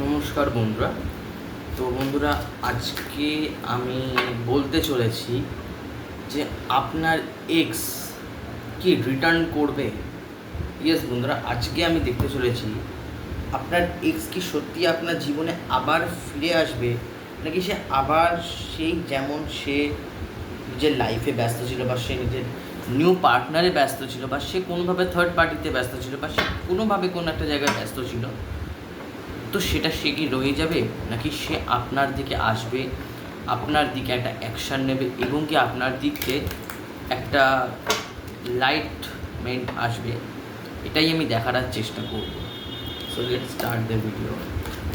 নমস্কার বন্ধুরা। তো বন্ধুরা, আজকে আমি বলতে চলেছি যে আপনার এক্স কি রিটার্ন করবে। ইয়েস বন্ধুরা, আজকে আমি দেখতে চলেছি আপনার এক্স কি সত্যি আপনার জীবনে আবার ফিরে আসবে, নাকি সে আবার সেই যেমন সে নিজের লাইফে ব্যস্ত ছিল, বা সে নিজের নিউ পার্টনারে ব্যস্ত ছিল, বা সে কোনোভাবে থার্ড পার্টিতে ব্যস্ত ছিল, বা সে কোনোভাবে কোনো একটা জায়গায় ব্যস্ত ছিল, তো সেটা সে কি রয়ে যাবে, নাকি সে আপনার দিকে আসবে, আপনার দিকে একটা অ্যাকশান নেবে, এবং কি আপনার দিকে একটা লাইটমেন্ট আসবে। এটাই আমি দেখার চেষ্টা করব। So let start the video.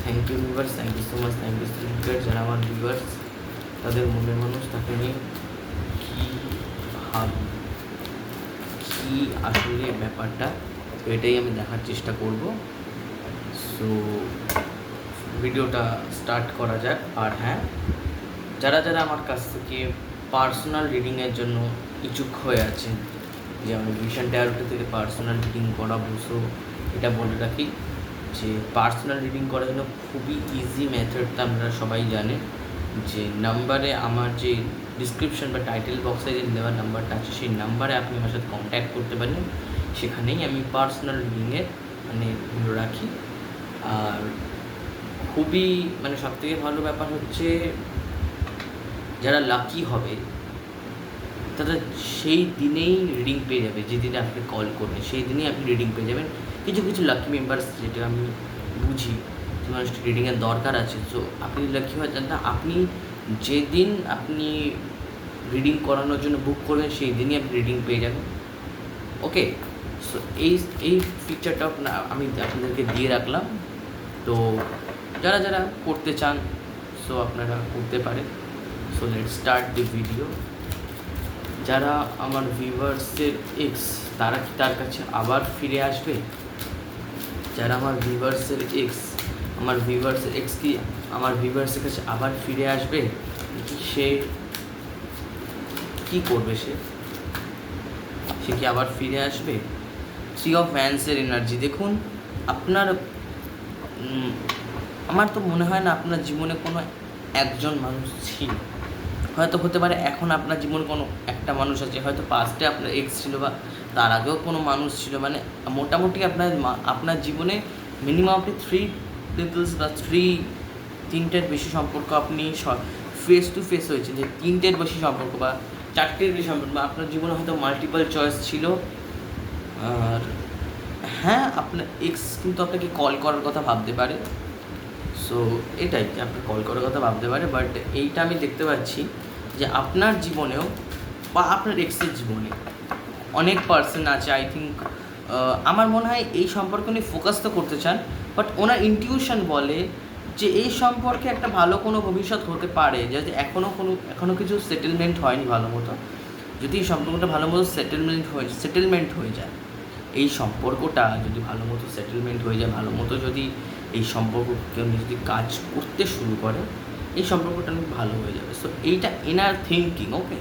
Thank you viewers, thank you so much, thank you so much. যারা আমার ভিউয়ার্স, তাদের মনের মানুষ, তাকে নিয়ে কী ভাব, কী আসলে ব্যাপারটা, তো এটাই আমি দেখার চেষ্টা করব। সো ভিডিওটা স্টার্ট করা যাক। আর হ্যাঁ, যারা যারা আমার কাছ থেকে পার্সোনাল রিডিংয়ের জন্য ইচ্ছুক হয়ে আছেন, যে আমি ভিশন ট্যারোটা থেকে পার্সোনাল রিডিং করাবো, সো এটা বলে রাখি যে পার্সোনাল রিডিং করার জন্য খুবই ইজি মেথডটা আপনারা সবাই জানেন, যে নাম্বারে, আমার যে ডিসক্রিপশন বা টাইটেল বক্সে যে দেওয়া নাম্বারটা আছে, সেই নাম্বারে আপনি আমার সাথে কন্ট্যাক্ট করতে পারেন। সেখানেই আমি পার্সোনাল রিডিংয়ের রাখি। আর খুবই সবথেকে ভালো ব্যাপার হচ্ছে, যারা লাকি হবে তারা সেই দিনেই রিডিং পেয়ে যাবে। যেদিনে আপনি কল করবেন সেই দিনেই আপনি রিডিং পেয়ে যাবেন। কিছু কিছু লাকি মেম্বার্স, যেটা আমি বুঝি যে মানুষটি রিডিংয়ের দরকার আছে, সো আপনি লাকি হয়ে যান না, আপনি যেদিন আপনি রিডিং করানোর জন্য বুক করবেন সেই দিনই আপনি রিডিং পেয়ে যাবেন। ওকে, সো এই ফিচারটা আমি আপনাদেরকে দিয়ে রাখলাম। তো যারা যারা করতে চান, সো আপনারা করতে পারেন। So let start the video. যারা আমার ভিউয়ার্সের এক্স, তারা কি তার কাছে আবার ফিরে আসবে? যারা আমার ভিউয়ার্সের এক্স, আমার ভিউয়ার্সের এক্স কি আমার ভিউয়ার্সের কাছে আবার ফিরে আসবে? সে কি করবে? সে কি আবার ফিরে আসবে? 3 অফ হ্যান্ডসের এনার্জি দেখুন। আপনার আমার তো মনে হয় না আপনার জীবনে কোনো একজন মানুষ ছিল। হয়তো হতে পারে এখন আপনার জীবনে কোনো একটা মানুষ আছে, হয়তো পাস্টে আপনার এক্স ছিল, বা তার আগেও কোনো মানুষ ছিল। মোটামুটি আপনার জীবনে মিনিমাম আপনি 3 পিপলস বা তিনটের বেশি সম্পর্ক আপনি ফেস টু ফেস হয়েছে, যে 3টের বেশি সম্পর্ক বা 4টের বেশি সম্পর্ক, বা আপনার জীবনে হয়তো মাল্টিপল চয়েস ছিল। আর হ্যাঁ, আপনার এক্স কিন্তু আপনাকে কল করার কথা ভাবতে পারে। সো এটাই, যে আপনি কল করার কথা ভাবতে পারে, বাট এইটা আমি দেখতে পাচ্ছি যে আপনার জীবনেও বা আপনার এক্সের জীবনে অনেক পার্সন আছে। আই থিঙ্ক আমার মনে হয় এই সম্পর্ক নিয়ে ফোকাস তো করতে চান, বাট ওনার ইনটিউশন বলে যে এই সম্পর্কে একটা ভালো কোনো ভবিষ্যৎ হতে পারে, যাতে এখনও কিছু সেটেলমেন্ট হয়নি ভালো মতো। যদি এই সম্পর্কটা ভালো মতো সেটেলমেন্ট হয়ে যায়, এই সম্পর্কটা যদি ভালো মতো সেটেলমেন্ট হয়ে যায়, ভালো মতো যদি এই সম্পর্ককে যদি কাজ করতে শুরু করে, এই সম্পর্কটা অনেক ভালো হয়ে যাবে। সো এইটা এনার থিঙ্কিং। ওকে,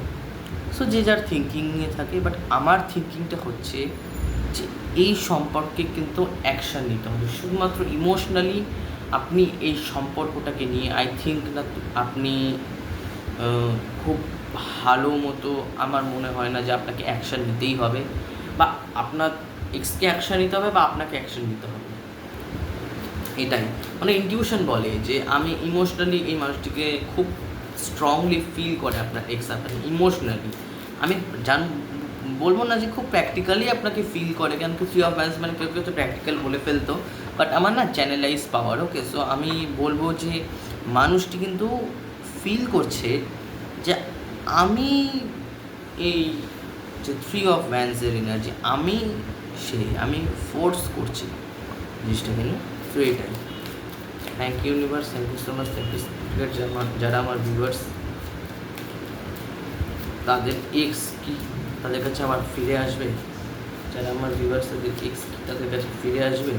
সো যে যার থিঙ্কিং নিয়ে থাকে, বাট আমার থিঙ্কিংটা হচ্ছে যে এই সম্পর্কে কিন্তু অ্যাকশান নিতে হবে। শুধুমাত্র ইমোশনালি আপনি এই সম্পর্কটাকে নিয়ে আই থিঙ্ক না আপনি খুব ভালো মতো, আমার মনে হয় না যে আপনাকে অ্যাকশান নিতেই হবে, বা আপনার এক্সকে অ্যাকশান নিতে হবে, বা আপনাকে অ্যাকশান নিতে হবে। এটাই ইনটিউশন বলে যে আমি ইমোশনালি এই মানুষটিকে খুব স্ট্রংলি ফিল করে আপনার এক্স, আপনার ইমোশনালি। আমি বলবো না যে খুব প্র্যাকটিক্যালি আপনাকে ফিল করে, কেন কি 3 অফ হ্যান্ডস কেউ কেউ তো প্র্যাকটিক্যাল বলে ফেলতো, বাট আমার না চ্যানেলাইজ পাওয়ার। ওকে, সো আমি বলবো যে মানুষটি কিন্তু ফিল করছে যে আমি এই যে 3 অফ হ্যান্ডসের এনার্জি, আমি ফোর্স করছি জিনিসটাকে নিয়ে। সো এটাই। Thank you universe, thank you so much, thank you. যারা আমার ভিউয়ার্স, তাদের এক্স কি তাদের কাছে আবার ফিরে আসবে? যারা আমার ভিউয়ার্স, তাদের এক্স কি তাদের কাছে ফিরে আসবে?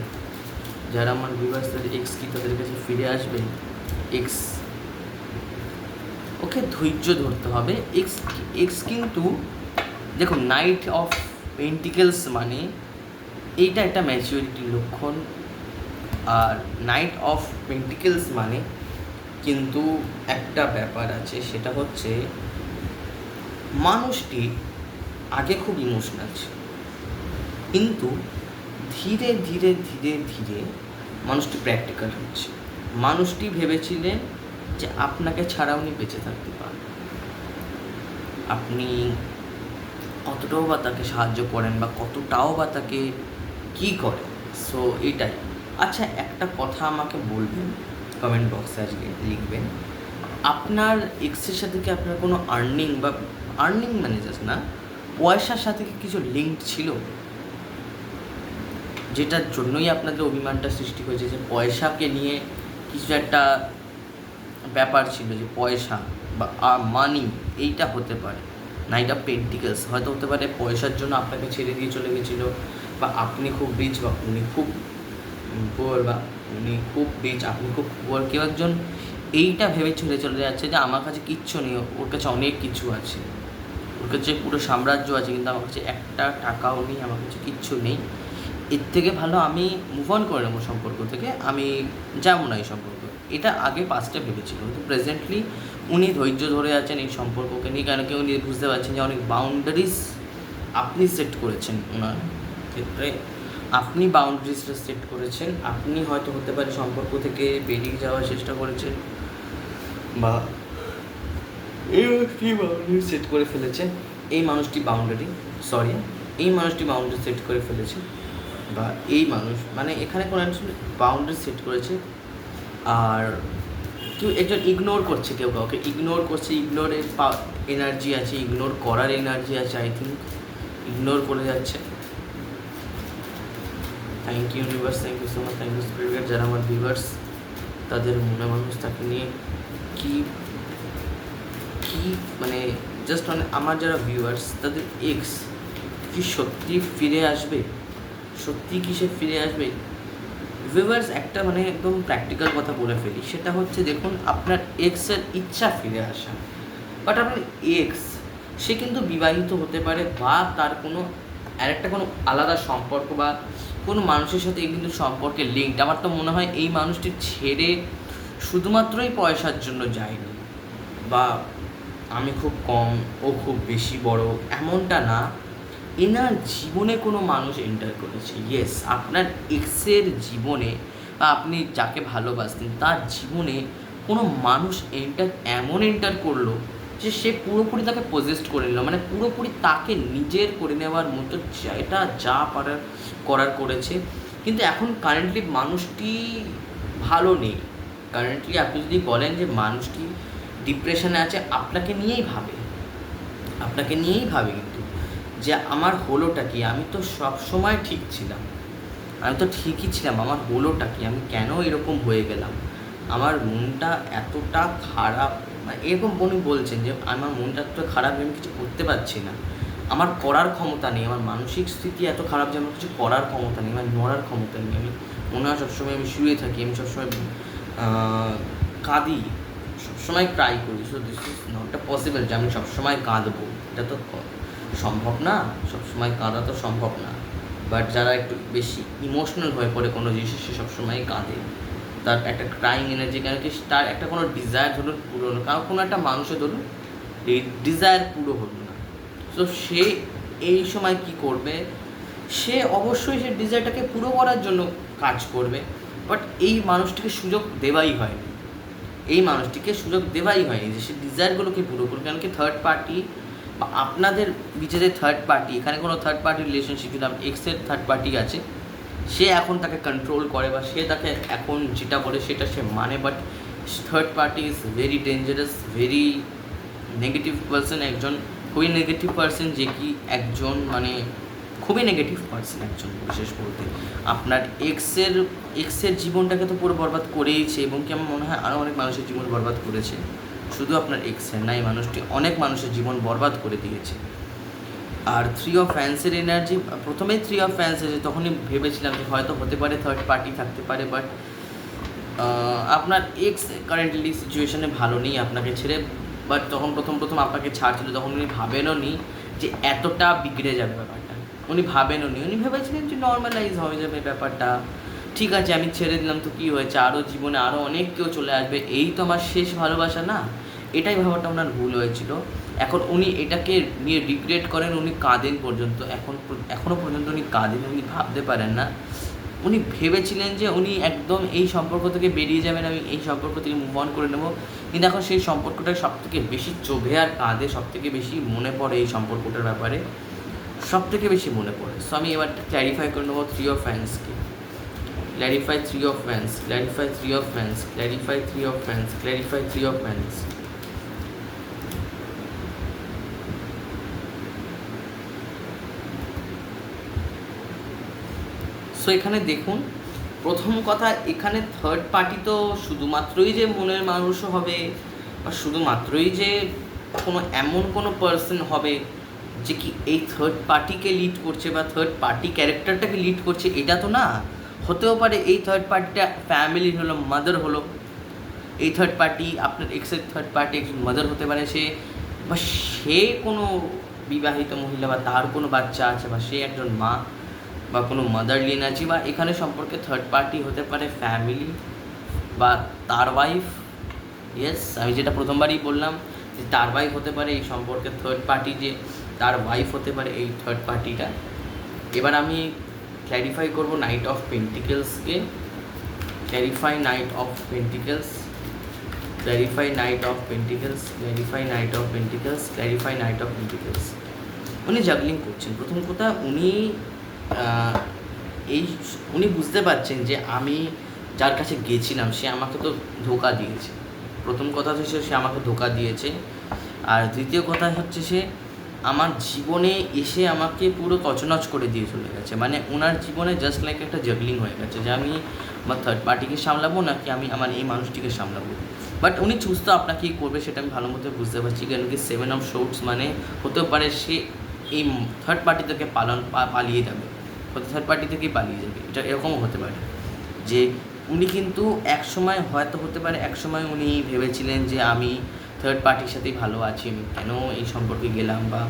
যারা আমার ভিউয়ার্স, তাদের এক্স কি তাদের কাছে ফিরে আসবে? এক্স, ওকে, ধৈর্য ধরতে হবে। এক্স কিন্তু দেখুন, নাইট অফ পেন্টিকেলস এইটা একটা ম্যাচিউরিটির লক্ষণ। আর নাইট অফ পেন্টিকেলস মানে কিন্তু একটা ব্যাপার আছে, সেটা হচ্ছে মানুষটি আগে খুব ইমোশনাল ছিল, কিন্তু ধীরে ধীরে ধীরে ধীরে মানুষটি প্র্যাকটিক্যাল হচ্ছে। মানুষটি ভেবেছিলেন যে আপনাকে ছাড়া উনি বেঁচে থাকতে পারবেন, আপনি কতটাও বা তাকে সাহায্য করেন বা কতটাও বা তাকে কী করেন। সো এটাই। আচ্ছা, একটা কথা আমাকে বলবেন, কমেন্ট বক্সে আজকে লিখবেন, আপনার এক্সের সাথে কি আপনার কোনো আর্নিং মানে জাস্ট না, পয়সার সাথে কি কিছু লিঙ্ক ছিল, যেটার জন্যই আপনাদের অভিমানটা সৃষ্টি হয়েছে, যে পয়সাকে নিয়ে কিছু একটা ব্যাপার ছিল, যে পয়সা বা মানি, এইটা হতে পারে। নাইট অফ পেন্টিকলস হয়তো হতে পারে পয়সার জন্য আপনাকে ছেড়ে দিয়ে চলে গেছিলো, বা আপনি খুব রিচ বা উনি খুব পুয়ার, বা উনি খুব রিচ আপনি খুব পুয়ার। কেউ একজন এইটা ভেবে চলে যাচ্ছে যে আমার কাছে কিচ্ছু নেই, ওর কাছে অনেক কিছু আছে, ওর কাছে পুরো সাম্রাজ্য আছে, কিন্তু আমার কাছে একটা টাকাও নেই, আমার কাছে কিচ্ছু নেই। এর থেকে ভালো আমি মুভ অন করে নেবো সম্পর্ক থেকে, আমি যাবো না এই সম্পর্ক। এটা আগে পাস্টে ভেবেছিল, কিন্তু প্রেজেন্টলি উনি ধৈর্য ধরে আছেন এই সম্পর্ককে নিয়ে, কারণ কি উনি বুঝতে পারছেন যে অনেক বাউন্ডারিজ আপনি সেট করেছেন ওনার ক্ষেত্রে, আপনি বাউন্ডারিজটা সেট করেছেন, আপনি হয়তো হতে পারে সম্পর্ক থেকে বেরিয়ে যাওয়ার চেষ্টা করেছেন, বা এই মানুষটি বাউন্ডারি সেট করে ফেলেছে, এই মানুষটি বাউন্ডারি সেট করে ফেলেছে, বা এই মানুষ মানে এখানে কোনো একজন বাউন্ডারি সেট করেছে। আর কেউ একজন ইগনোর করছে, কেউ কাউকে ইগনোর করছে, ইগনোরের এনার্জি আছে, ইগনোর করার এনার্জি আছে, আই থিঙ্ক ইগনোর করে যাচ্ছে। Thank you universe, thank you so much, thank you spirit. যারা আমার ভিউয়ার্স, তাদের মনে মানুষ তাকে নিয়ে কি মানে জাস্ট মানে আমার যারা ভিউয়ার্স, তাদের এক্স কি সত্যি ফিরে আসবে, সত্যি কি সে ফিরে আসবে? ভিউয়ার্স, একটা মানে একদম প্র্যাকটিক্যাল কথা বলে ফেলি, সেটা হচ্ছে দেখুন, আপনার এক্সের ইচ্ছা ফিরে আসা, বাট আপনার এক্স সে কিন্তু বিবাহিত হতে পারে, বা তার কোনো আরেকটা কোনো আলাদা সম্পর্ক বা কোনো মানুষের সাথে কিন্তু সম্পর্কে লিঙ্কড। আমার তো মনে হয় এই মানুষটি ছেড়ে শুধুমাত্রই পয়সার জন্য যায়নি, বা আমি খুব কম ও খুব বেশি বড়, এমনটা না। এনার জীবনে কোনো মানুষ এন্টার করেছে, ইয়েস, আপনার এক্সের জীবনে বা আপনি যাকে ভালোবাসতেন তার জীবনে কোনো মানুষ এমন এন্টার করলো যে সে পুরোপুরি তাকে পজেস্ট করে নিল, মানে পুরোপুরি তাকে নিজের করে নেওয়ার মতো এটা যা করার করেছে। কিন্তু এখন কারেন্টলি মানুষটি ভালো নেই। কারেন্টলি আপনি যদি বলেন যে মানুষটি ডিপ্রেশনে আছে, আপনাকে নিয়েই ভাবে কিন্তু যে আমার হলোটা কি, আমি তো সব সময় ঠিক ছিলাম, আমি তো ঠিকই ছিলাম, আমার হলোটা কি, আমি কেন এরকম হয়ে গেলাম, আমার মনটা এতটা খারাপ, মানে এরকম উনি বলছেন যে আমার মনটা এতটা খারাপ, আমি কিছু করতে পারছি না, আমার করার ক্ষমতা নেই, আমার মানসিক স্থিতি এত খারাপ যে আমার কিছু করার ক্ষমতা নেই, আমার মরার ক্ষমতা নেই, আমি মনে হয় সবসময় আমি শুয়ে থাকি, আমি সবসময় কাঁদি, সবসময় ট্রাই করি। So this is not a possible যে আমি সবসময় কাঁদবো, এটা তো সম্ভব না, সবসময় কাঁদা তো সম্ভব না। বাট যারা একটু বেশি ইমোশনাল হয়ে পড়ে কোনো জিনিসে, সে সবসময় কাঁদে, তার একটা ক্রাইং এনার্জি, কেন কি তার একটা কোনো ডিজায়ার ধরুন পুরো হলো, কারণ কোনো একটা মানুষের ধরুন এই ডিজায়ার পুরো হলো না, তো সে এই সময় কি করবে, সে অবশ্যই সে ডিজায়ারটাকে পুরো করার জন্য কাজ করবে, বাট এই মানুষটিকে সুযোগ দেওয়াই হয়নি, যে সে ডিজায়ারগুলোকে পুরো করবে। কারণ কি থার্ড পার্টি বা আপনাদের নিজেদের থার্ড পার্টি, এখানে কোনো থার্ড পার্টি রিলেশনশিপ, যদি এক্সের থার্ড পার্টি আছে, সে এখন তাকে কন্ট্রোল করে বা সে তাকে এখন যেটা বলে সেটা সে মানে, but third party is very dangerous, very negative person, একজন খুবই নেগেটিভ পার্সন, যে কি একজন মানে খুবই নেগেটিভ পার্সন একজন, বিশেষ বলতে আপনার এক্সের জীবনটাকে তো পুরো বরবাদ করেইছে, এবং কি আমার মনে হয় আরও অনেক মানুষের জীবন বরবাদ করেছে, শুধু আপনার এক্সের না, এই মানুষটি অনেক মানুষের জীবন বরবাদ করে দিয়েছে। আর থ্রি অফ ফ্যান্সের এনার্জি, প্রথমেই থ্রি অফ ফ্যান্স আছে, তখনই ভেবেছিলাম যে হয়তো হতে পারে থার্ড পার্টি থাকতে পারে, বাট আপনার এক্স কারেন্টলি সিচুয়েশানে ভালো নেই আপনাকে ছেড়ে, বাট তখন প্রথম আপনাকে ছাড়ছিল, তখন উনি ভাবেনও নি যে এতটা বিগড়ে যাবে ব্যাপারটা, উনি ভেবেছিলেন যে নর্মালাইজ হয়ে যাবে ব্যাপারটা, ঠিক আছে আমি ছেড়ে দিলাম তো কী হয়েছে, আরও জীবনে আরও অনেক কেউ চলে আসবে, এই তো আমার শেষ ভালোবাসা না, এটাই ভাবাটা ওনার ভুল হয়েছিল। এখন উনি এটাকে নিয়ে রিগ্রেট করেন, উনি কাঁদেন পর্যন্ত, এখনও পর্যন্ত উনি কাঁদেন, উনি ভাবতে পারেন না। উনি ভেবেছিলেন যে উনি একদম এই সম্পর্ক থেকে বেরিয়ে যাবেন, আমি এই সম্পর্ক থেকে মুভ অন করে নেবো, কিন্তু এখন সেই সম্পর্কটা সবথেকে বেশি চোভে আর কাঁদে, সবথেকে বেশি মনে পড়ে এই সম্পর্কটার ব্যাপারে, সবথেকে বেশি মনে পড়ে। সো আমি এবার ক্ল্যারিফাই করে নেবো থ্রি অফ হ্যান্ডসকে। Clarify three of wands, clarify three of wands, clarify three of wands, clarify three of wands. So এখানে দেখুন, প্রথম কথা, এখানে থার্ড পার্টি তো শুধুমাত্রই যে মনের মানুষও হবে, বা শুধুমাত্রই যে কোনো এমন কোনো পার্সন হবে যে কি এই থার্ড পার্টিকে লিড করছে বা থার্ড পার্টি ক্যারেক্টারটাকে লিড করছে, এটা তো না। হতেও পারে এই থার্ড পার্টিটা ফ্যামিলির হলো, মাদার হলো, এই থার্ড পার্টি আপনার এক্সের থার্ড পার্টি একজন মাদার হতে পারে, সে বা সে কোনো বিবাহিত মহিলা বা তার কোনো বাচ্চা আছে, বা সে একজন মা বা কোনো মাদার লিন আছে, বা এখানে সম্পর্কে থার্ড পার্টি হতে পারে ফ্যামিলি বা তার ওয়াইফ। ইয়েস, আমি যেটা প্রথমবারই বললাম যে তার ওয়াইফ হতে পারে এই সম্পর্কে থার্ড পার্টি, যে তার ওয়াইফ হতে পারে এই থার্ড পার্টিটা। এবার আমি ক্ল্যারিফাই করবো নাইট অফ পেন্টিকেলসকে। Clarify knight of pentacles, clarify knight of pentacles, clarify knight of pentacles, clarify knight of পেন্টিকেলস। উনি জাগলিং করছেন। প্রথম কথা, উনি বুঝতে পারছেন যে আমি যার কাছে গেছিলাম সে আমাকে তো ধোকা দিয়েছে। প্রথম কথা হচ্ছে সে আমাকে ধোকা দিয়েছে, আর দ্বিতীয় কথা হচ্ছে সে আমার জীবনে এসে আমাকে পুরো তছনছ করে দিয়ে চলে গেছে। মানে ওনার জীবনে জাস্ট লাইক একটা জাগলিং হয়ে গেছে যে আমি আমার থার্ড পার্টিকে সামলাবো নাকি আমি আমার এই মানুষটিকে সামলাবো। বাট উনি চুজ তো আপনাকেই করবে, সেটা আমি ভালো মতো বুঝতে পারছি, কারণ কি 7 অফ সোর্ডস মানে হতেও পারে সে এই থার্ড পার্টি থেকে পালিয়ে যাবে, থার্ড পার্টি থেকেই পালিয়ে যাবে, এটা এরকমও হতে পারে যে উনি কিন্তু একসময় হয়তো হতে পারে একসময় উনি ভেবেছিলেন যে আমি থার্ড পার্টির সাথেই ভালো আছি, আমি কেন এই সম্পর্কে গেলাম, বা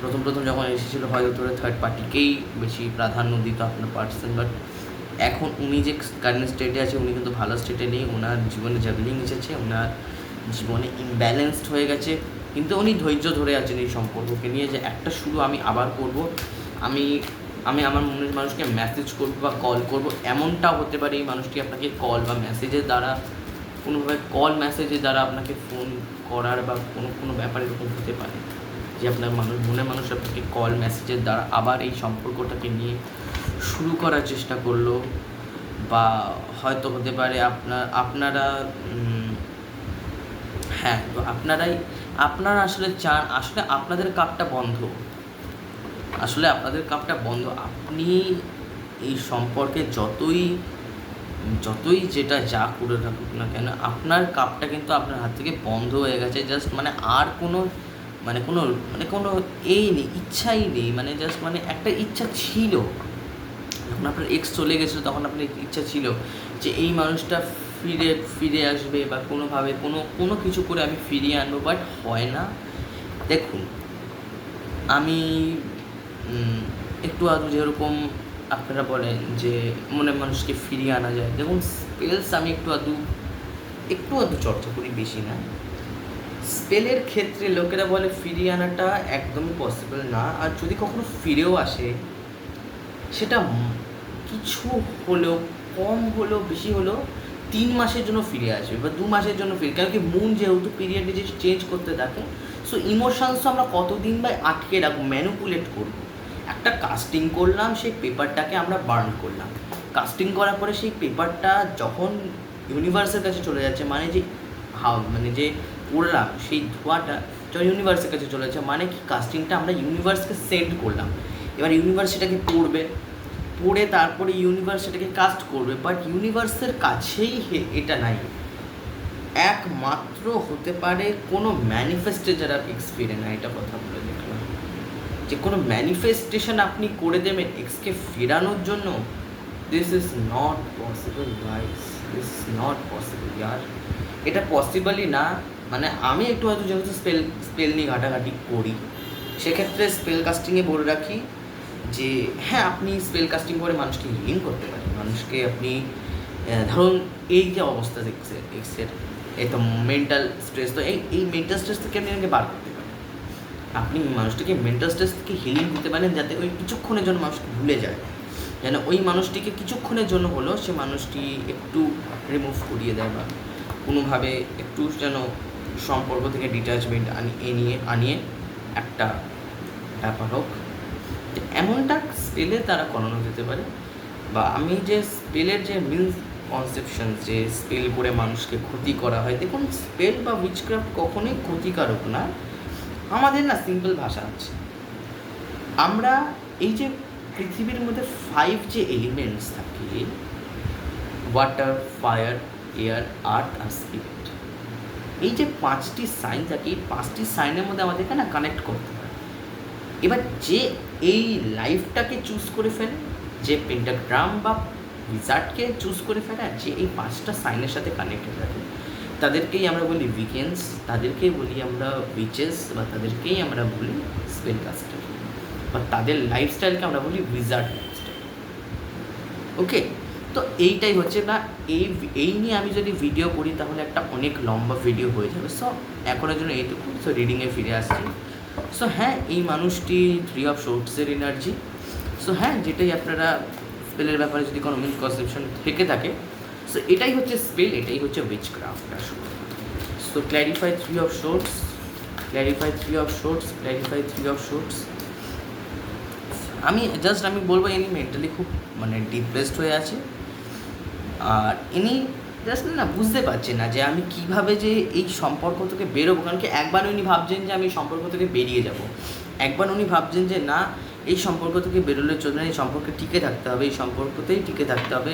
প্রথম যখন এসেছিলো হয়তো তোরা থার্ড পার্টিকেই বেশি প্রাধান্য দিত আপনার পার্সন। বাট এখন উনি যে কারেন্ট স্টেটে আছে উনি কিন্তু ভালো স্টেটে নেই, ওনার জীবনে জাগলিং এসেছে, ওনার জীবনে ইমব্যালেন্সড হয়ে গেছে, কিন্তু উনি ধৈর্য ধরে আছেন এই সম্পর্ককে নিয়ে যে একটা শুরু আমি আবার করব, আমি আমার মনের মানুষকে মেসেজ করবো বা কল করব। এমনটাও হতে পারে এই মানুষটি আপনাকে কল বা মেসেজের দ্বারা, কোনোভাবে কল মেসেজের দ্বারা আপনাকে ফোন করার বা কোনো ব্যাপার এরকম হতে পারে যে আপনার মনের মানুষ আপনাকে কল মেসেজের দ্বারা আবার এই সম্পর্কটাকে নিয়ে শুরু করার চেষ্টা করলো। বা হয়তো হতে পারে আপনারা হ্যাঁ, তো আপনারা আসলে চান, আসলে আপনাদের কাপটা বন্ধ, আপনি এই সম্পর্কে যতই যেটা যা করে থাকুক না কেন, আপনার কাপটা কিন্তু আপনার হাত থেকে বন্ধ হয়ে গেছে। জাস্ট মানে আর কোনো এই নেই, ইচ্ছাই নেই, মানে জাস্ট মানে একটা ইচ্ছা ছিল যখন আপনার এক্স চলে গেছিলো, তখন আপনার ইচ্ছা ছিল যে এই মানুষটা ফিরে আসবে বা কোনোভাবে কোনো কিছু করে আমি ফিরিয়ে আনবো, বাট হয় না। দেখুন, আমি একটু আধটু যেরকম আপনারা বলেন যে মনের মানুষকে ফিরিয়ে আনা যায়, দেখুন স্পেলস আমি একটু আধটু চর্চা করি, বেশি না। স্পেলের ক্ষেত্রে লোকেরা বলে ফিরিয়ে আনাটা একদমই পসিবল না, আর যদি কখনো ফিরেও আসে সেটা কিছু হলেও, কম হলেও বেশি হলেও 3 মাসের জন্য ফিরে আসবে বা 2 মাসের জন্য ফিরে, কারণ কি মুন যেহেতু পিরিয়ডে যে চেঞ্জ করতে থাকে, সো ইমোশনসও আমরা কতদিন বা আটকে রাখবো, ম্যানিপুলেট করবো। একটা কাস্টিং করলাম, সেই পেপারটাকে আমরা বার্ন করলাম, কাস্টিং করার পরে সেই পেপারটা যখন ইউনিভার্সের কাছে চলে যাচ্ছে, মানে যে পড়লাম সেই ধোঁয়াটা যখন ইউনিভার্সের কাছে চলে যাচ্ছে, মানে কি কাস্টিংটা আমরা ইউনিভার্সকে সেন্ড করলাম। এবার ইউনিভার্স সেটাকে পড়ে তারপরে ইউনিভার্স সেটাকে কাস্ট করবে, বাট ইউনিভার্সের কাছেই এটা নাই। একমাত্র হতে পারে কোনো ম্যানিফেস্টে যারা এক্সপিরিয়েন্স না, এটা কথা বলে দেখলাম যে কোনো ম্যানিফেস্টেশন আপনি করে দেবেন এক্সকে ফেরানোর জন্য, this is not possible guys, this is not possible ইয়ার, এটা পসিবলই না। মানে আমি একটু হয়তো যেহেতু স্পেল নিয়ে ঘাটাঘাটি করি, সেক্ষেত্রে স্পেল কাস্টিংয়ে বলে রাখি যে হ্যাঁ, আপনি স্পেল কাস্টিং করে মানুষকে হিলিং করতে পারেন, মানুষকে আপনি ধরুন এই যে অবস্থা দেখছে এক্সের, এই তো মেন্টাল স্ট্রেস, তো এই মেন্টাল স্ট্রেস থেকে আপনি আমাকে বার করতে পারেন। আপনি মানুষটিকে মেন্টাল স্ট্রেস থেকে হিলিং দিতে পারেন, যাতে ওই কিছুক্ষণের জন্য মানুষকে ভুলে যায়, যেন ওই মানুষটিকে কিছুক্ষণের জন্য হলেও সে মানুষটি একটু রিমুভ করিয়ে দেয়, বা কোনোভাবে একটু যেন সম্পর্ক থেকে ডিট্যাচমেন্ট আনিয়ে একটা ব্যাপার হোক। এমনটা স্পেলে তারা করানো যেতে পারে। বা আমি যে স্পেলের যে কনসেপশন, যে স্পেল করে মানুষকে ক্ষতি করা হয়, দেখুন স্পেল বা উইচক্রাফট কখনোই ক্ষতিকারক না। আমাদের না সিম্পল ভাষা আছে, আমরা এই যে পৃথিবীর মধ্যে 5 যে এলিমেন্টস থাকে, ওয়াটার, ফায়ার, এয়ার, আর্থ আর স্পিরিট, এই যে 5টি সাইন থাকে, এই 5টি সাইনের মধ্যে আমাদেরকে না কানেক্ট করতে হয়। এবার যে এই লাইফটাকে চুজ করে ফেলে, যে পেন্টাগ্রাম বা উইজার্ডকে চুজ করে ফেলে, যে এই 5টা সাইনের সাথে কানেক্টেড থাকে, তাদেরকেই আমরা বলি উইকেন্স, তাদেরকেই বলি আমরা উইচেস, বা তাদেরকেই আমরা বলি স্পেল কাস্টার, বা তাদের লাইফস্টাইলকে আমরা বলি উইজার্ড লাইফস্টাইল। ওকে, তো এইটাই হচ্ছে না, এই নিয়ে আমি যদি ভিডিও করি তাহলে একটা অনেক লম্বা ভিডিও হয়ে যাবে। সো এখনের জন্য এইটুকু। সো রিডিংয়ে ফিরে আসছি। সো হ্যাঁ, এই মানুষটি 3 অফ সোর্টসের এনার্জি। সো হ্যাঁ, যেটাই আপনারা স্পেলের ব্যাপারে যদি কোনো মিসকনসেপশন থেকে থাকে, সো এটাই হচ্ছে স্পেল, এটাই হচ্ছে উইচক্রাফট আসলে। So clarify 3 of swords, clarify 3 of swords, clarify 3 of swords. আমি বলবো ইনি মেন্টালি খুব ডিপ্রেসড হয়ে আছে, আর ইনি জাস্ট না বুঝতে পারছেন না যে আমি কীভাবে যে এই সম্পর্ক থেকে বেরোবো। কারণ কি একবার উনি ভাবছেন যে আমি সম্পর্ক থেকে বেরিয়ে যাব, একবার উনি ভাবছেন যে না, এই সম্পর্ক থেকে বেরোলে চলবে না, এই সম্পর্কে টিকে থাকতে হবে, এই সম্পর্কতেই টিকে থাকতে হবে।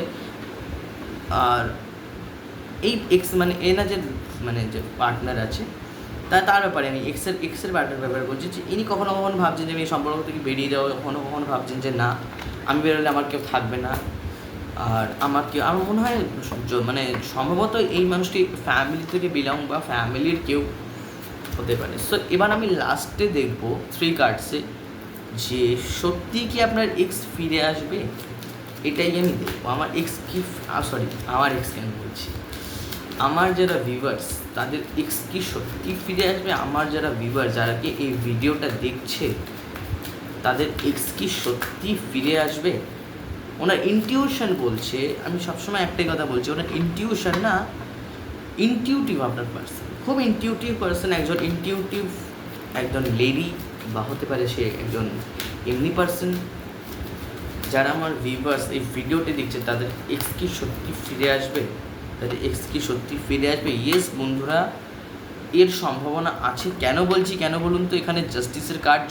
আর এই এক্স এনা যে যে পার্টনার আছে, তার ব্যাপারে আমি এক্সের পার্টনার ব্যাপারে বলছি, যে ইনি কখনো কখনো ভাবছেন যে আমি এই সম্পর্ক থেকে বেরিয়ে যাবো, কখনো কখনো ভাবছেন যে না, আমি বেরোলে আমার কেউ থাকবে না, আর আমার মনে হয় সম্ভবত এই মানুষটি ফ্যামিলি থেকে বিলং বা ফ্যামিলির কেউ হতে পারে। সো এবার আমি লাস্টে দেখবো 3 কার্ডসে যে সত্যি কি আপনার এক্স ফিরে আসবে, এটাই আমি দেখবো। আমার এক্স কেন বলছি, আমার যারা ভিউয়ার্স তাদের এক্স কি সত্যি ফিরে আসবে, আমার যারা ভিউয়ার্স যারা কি এই ভিডিওটা দেখছে তাদের এক্স কি সত্যি ফিরে আসবে। ওনার ইনটিউশন বলছে, আমি সবসময় একটাই কথা বলছি, ওনার ইনটিউশন না, ইনটিউটিভ আপনার পার্সন, খুব ইনটিউটিভ পার্সন, একজন লেডি, বা হতে পারে সে একজন এমনি পার্সন। যারা আমার ভিউয়ার্স এই ভিডিওটি দেখছে তাদের এক্স কি সত্যি ফিরে আসবে, ইয়েস বন্ধুরা, এর সম্ভাবনা আছে। কেন বলুন তো, এখানে জাস্টিসের কার্ড,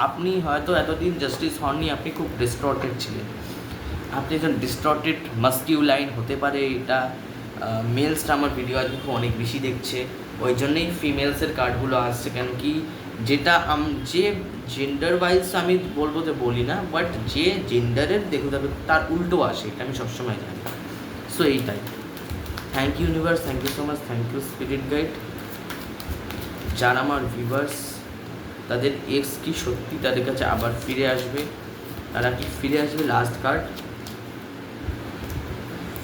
আপনি হয়তো এতদিন জাস্টিস হননি, আপনি খুব ডিস্টর্টেড ছিলেন, আপনি একজন ডিস্টর্টেড মাস্কিউলাইন হতে পারে। এটা মেলসটা আমার ভিডিও আজকে খুব অনেক বেশি দেখছে, ওই জন্যই ফিমেলসের কার্ডগুলো আসছে। কেন কি যেটা যে জেন্ডার ওয়াইজ আমি বলবো যে বলি না, বাট যে জেন্ডারের দেখতে হবে তার উল্টো আসে, এটা আমি সবসময় জানি। সো এইটাই। Thank you universe, thank you so much, thank you spirit guide. যারা আমার ভিউয়ার্স তাদের এক্স কি সত্যি তাদের কাছে আবার ফিরে আসবে, তারা কি ফিরে আসবে। Last card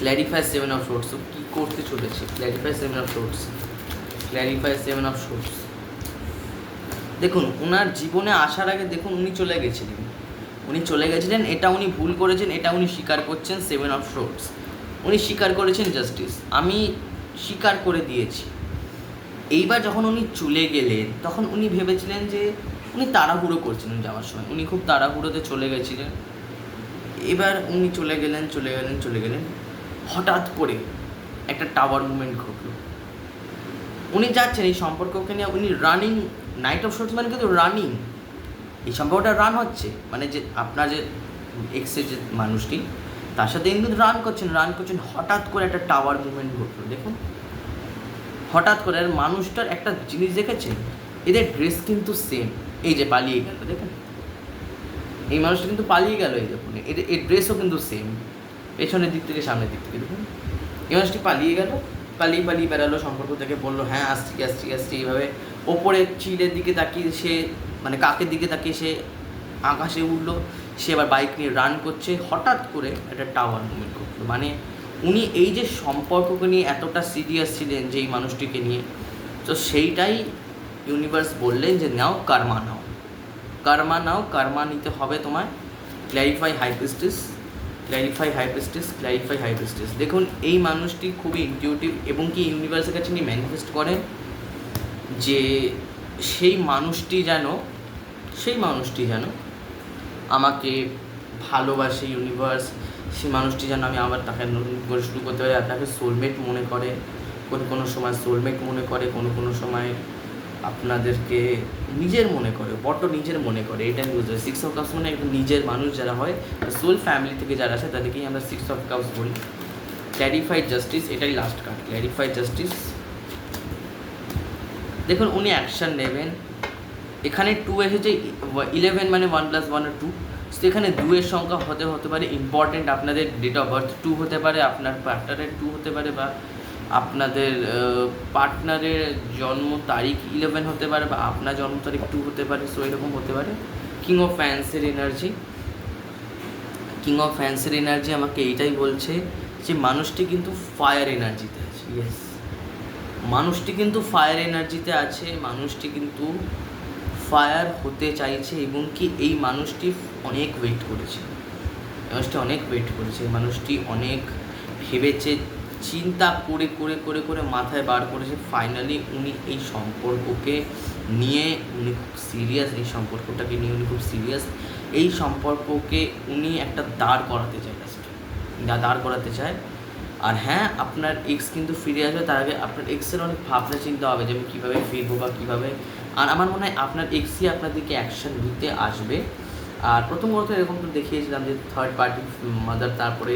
clarify 7 of swords. কী করতে চলেছে clarify 7 of swords, clarify 7 of swords. দেখুন ওনার জীবনে আসার আগে দেখুন উনি চলে গেছিলেন, এটা উনি ভুল করেছেন, এটা উনি স্বীকার করছেন। 7 অফ সোর্টস উনি স্বীকার করেছেন, জাস্টিস আমি স্বীকার করে দিয়েছি। এইবার যখন উনি চলে গেলেন তখন উনি ভেবেছিলেন যে উনি তাড়াহুড়ো করছিলেন যাওয়ার সময়, উনি খুব তাড়াহুড়োতে চলে গেছিলেন। এবার উনি চলে গেলেন, হঠাৎ করে একটা টাওয়ার মুভমেন্ট ঘটলো, উনি যাচ্ছেন এই সম্পর্ককে নিয়ে, উনি রানিং। নাইট অফ সোর্টস কিন্তু রানিং, এই সম্পর্কটা রান হচ্ছে, যে আপনার যে এক্সের যে মানুষটি তার সাথে কিন্তু রান করছেন, হঠাৎ করে একটা টাওয়ার মুভমেন্ট ঘটলো। দেখুন হঠাৎ করে, আর মানুষটার একটা জিনিস দেখেছেন, এদের ড্রেস কিন্তু সেম, এই যে পালিয়ে গেল, দেখুন এই মানুষটা কিন্তু পালিয়ে গেল, এই দেখুন এর ড্রেসও কিন্তু সেম, পেছনের দিক থেকে সামনের দিক থেকে। দেখুন এই মানুষটি পালিয়ে বেড়ালো সম্পর্ক থেকে, বললো হ্যাঁ আসছি, এইভাবে ওপরে চিলের দিকে তাকিয়ে সে কাকের দিকে তাকিয়ে সে আকাশে উঠলো, সে আবার বাইক নিয়ে রান করছে, হঠাৎ করে একটা টাওয়ার মুভমেন্ট করলো। মানে উনি এই যে সম্পর্ককে নিয়ে এতটা সিরিয়াস ছিলেন যে এই মানুষটিকে নিয়ে, তো সেইটাই ইউনিভার্স বললেন যে নাও কার্মা নাও, কার্মা নাও, কার্মা নিতে হবে তোমায়। Clarify high priestess, clarify high priestess, clarify high priestess. দেখুন এই মানুষটি খুবই ইনটিউটিভ এবং কি ইউনিভার্সের কাছে নিয়ে ম্যানিফেস্ট করেন যে সেই মানুষটি যেন আমাকে ভালোবাসে ইউনিভার্স, সেই মানুষটি যেন আমি আবার তাকে নতুন করে শুরু করতে পারি। আর তাকে সোলমেট মনে করে, কোনো সময় সোলমেট মনে করে, কোনো সময় আপনাদেরকে নিজের মনে করে, বড্ড নিজের মনে করে। এটা আমি বুঝতে পারি। 6 অফ কাপস মানে একটা নিজের মানুষ যারা হয়, সোল ফ্যামিলি থেকে যারা আসে তাদেরকেই আমরা 6 অফ কাপস বলি। ক্ল্যারিফাইড জাস্টিস, এটাই লাস্ট কার্ড, ক্ল্যারিফাইড জাস্টিস। দেখুন উনি অ্যাকশান নেবেন। এখানে 2 এসেছে, 11 মানে 1 + 1 2, তো এখানে 2 এর সংখ্যা হতে পারে ইম্পর্টেন্ট, আপনাদের ডেট অফ বার্থ 2 হতে পারে, আপনার পার্টনারের 2 হতে পারে, বা আপনাদের পার্টনারের জন্ম তারিখ 11 হতে পারে, বা আপনার জন্ম তারিখ 2 হতে পারে। সো এরকম হতে পারে। কিং অফ ফ্যান্সের এনার্জি, কিং অফ ফ্যান্সের এনার্জি আমাকে এইটাই বলছে যে মানুষটি কিন্তু ফায়ার এনার্জিতে আছে। ইয়েস, মানুষটি কিন্তু ফায়ার এনার্জিতে আছে, মানুষটি কিন্তু ফায়ার হতে চাইছে এবং কি এই মানুষটি অনেক ওয়েট করেছে, এই মানুষটি অনেক ভেবেছে, চিন্তা করে মাথায় বার করেছে। ফাইনালি উনি এই সম্পর্ককে নিয়ে উনি খুব সিরিয়াস, এই সম্পর্কটাকে নিয়ে উনি খুব সিরিয়াস। এই সম্পর্ককে উনি একটা দাঁড় করাতে চায়। আর হ্যাঁ, আপনার এক্স কিন্তু ফিরে আসবে, তার আগে আপনার এক্সের অনেক ভাবনা চিন্তা হবে যে আমি কীভাবে ফিরবো বা কীভাবে। আর আমার মনে হয় আপনার এক্সই আপনাদেরকে অ্যাকশান নিতে আসবে। আর প্রথম কথা এরকম তো দেখিয়েছিলাম যে থার্ড পার্টি মাদার, তারপরে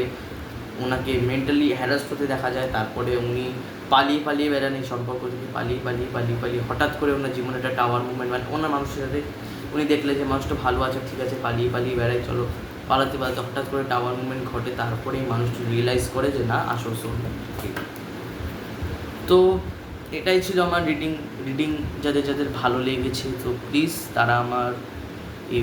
ওনাকে মেন্টালি হ্যারাস করতে দেখা যায়, তারপরে উনি পালিয়ে বেড়ান এই সম্পর্ক থেকে, পালিয়ে হঠাৎ করে ওনার জীবনে একটা টাওয়ার মুভমেন্ট, মানে ওনার মানুষের সাথে উনি দেখলে যে মানুষটা ভালো আছে, ঠিক আছে, পালিয়ে বেড়াই, চলো। পালাতে হঠাৎ করে টাওয়ার মুভমেন্ট ঘটে, তারপরে এই মানুষটি রিয়েলাইজ করে যে না, আসল সোলমেট ঠিক। তো এটাই ছিল আমার রিডিং। যাদের ভালো লেগেছে তো প্লিজ তারা আমার এই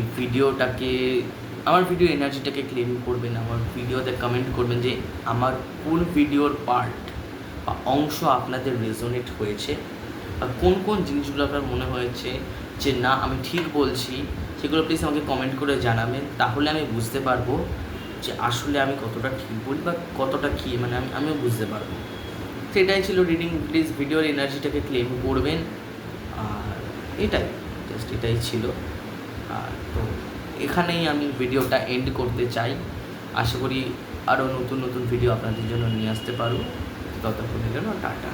আমার ভিডিও এনার্জিটাকে ক্লেম করবেন, আমার ভিডিওতে কমেন্ট করবেন যে আমার কোন ভিডিওর পার্ট বা অংশ আপনাদের রেজোনেট হয়েছে, আর কোন জিনিসগুলো আপনার মনে হয়েছে যে না আমি ঠিক বলছি, সেগুলো প্লিজ আমাকে কমেন্ট করে জানাবেন। তাহলে আমি বুঝতে পারবো যে আসলে আমি কতটা ঠিক বলি বা কতটা কী, মানে আমিও বুঝতে পারবো। তো এটাই ছিল রিডিং। প্লিজ ভিডিওর এনার্জিটাকে ক্লেম করবেন, আর এটাই ছিল। আর তো এখানেই আমি ভিডিওটা এন্ড করতে চাই। আশা করি আরও নতুন ভিডিও আপনাদের জন্য নিয়ে আসতে পারবো। ততক্ষণের জন্য টাটা।